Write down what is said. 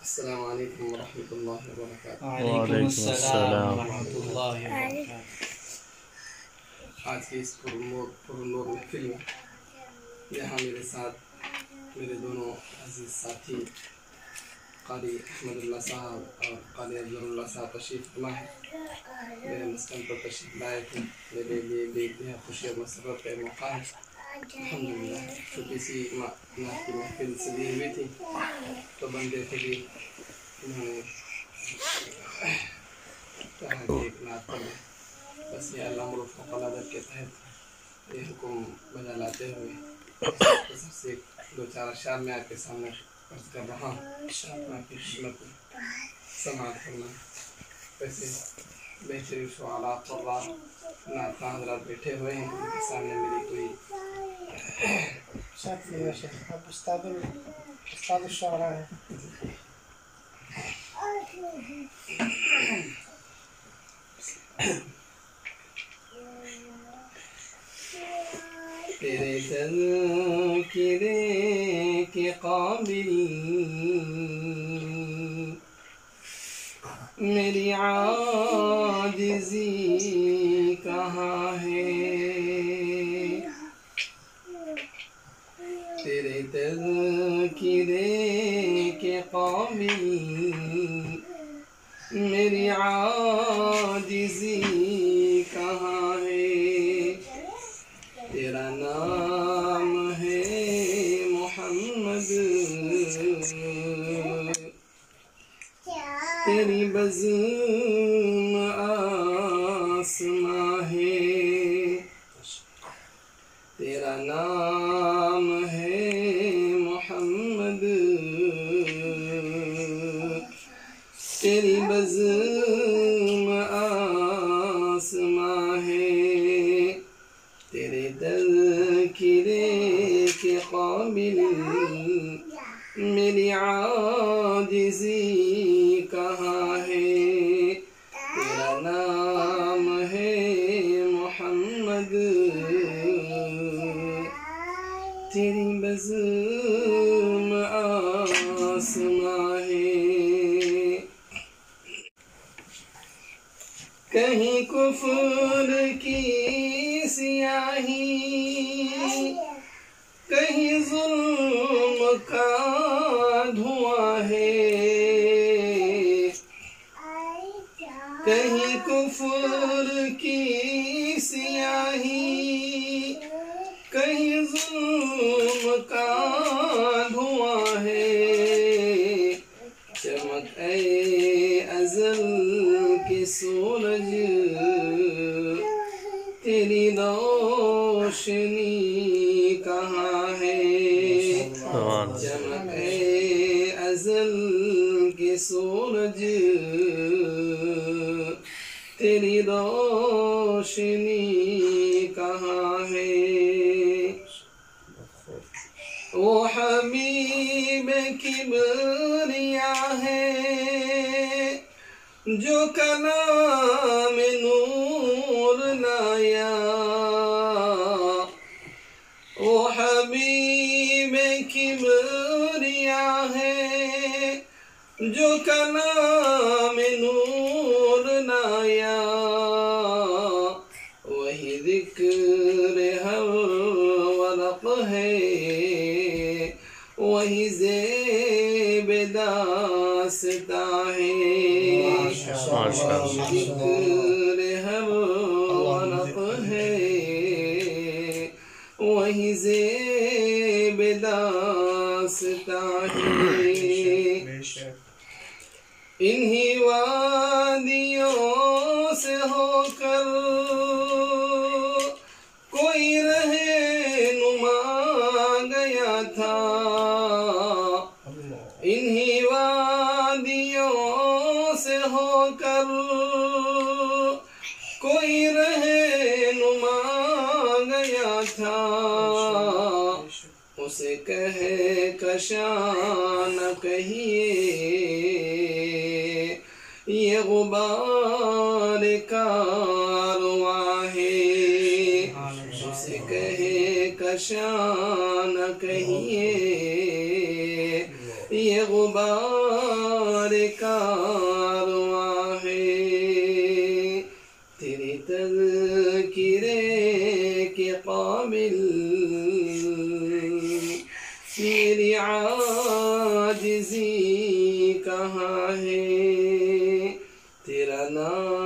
السلام علیکم ورحمۃ اللہ وبرکاتہ۔ وعلیکم السلام ورحمۃ اللہ وبرکاتہ۔ آج کی اس پرنور محفل میں یہاں میرے ساتھ میرے دونوں عزیز ساتھی قاری احمد اللہ صاحب اور قاری افضل اللہ صاحب تشریف فرما ہے۔ میرے مسکن پر تشریف لائے تھے، میرے لیے بے انتہا خوشی اور مسرت کا موقع ہے۔ الحمدللہ چھوٹی سی نعت کی محفل سجی ہوئی تھی تو بندے تھے بھی انہوں نے کہا کہ ایک نعت پڑھ لیں۔ بس یہ الامر فوق العادت کے تحت یہ حکم بجا لاتے ہوئے سب سے دو چار اشعار میں آپ کے سامنے عرض کر رہا ہوں، آپ کی خدمت میں سماعت کرنا۔ ویسے بہترین شعراء قراء نعت حضرات بیٹھے ہوئے ہیں، ان کے سامنے میری کوئی آپ استاد الشعراء ہیں۔ تیرے تذکرے کے قابل میری عاجزی کہاں ہے، تیرے تذکرے کے قابل میری عاجزی کہاں ہے، تیرا نام ہے محمد، تیری بزم آسماں ہے، تیرا نام ہے محمد، تیری بزم آسماں ہے، تیرے تذکرے کے قابل میری عاجزی کہاں ہے، تیرا نام ہے محمد، تیری بزم آسماں ہے، کہیں کفر کی سیاہی، کہیں ظلم کا دھواں ہے، کہیں کفر کی سیاہی، کہیں ظلم کا دھواں ہے، چمک اے ازل کے سورج تیری روشنی کہاں ہے، چمک اے ازل کے سورج تیری روشنی کہاں ہے، وہ حبیب کبریا ہے جو کلام نور لایا، وہ حبیب کبریا ہے جو کلام نور لایا، وہی ذکر ہر ورق ہے، وہی زیب داستاں ہے، ذکر ہر ورق ہے، وہی زیب داستاں ہے، انہی وادیوں سے ہو کر کوئی رہنما گیا تھا، انہی وادیوں سے ہو کر کوئی رہنما گیا تھا، اسے کہے کشاں نہ کہیے یہ غبار کارواں ہے، اسے کہے کشاں نہ کہیے یہ غبار کارواں ہے تیری تذکرے کے قابل، میری عاجزی کہاں ہے تیرا نام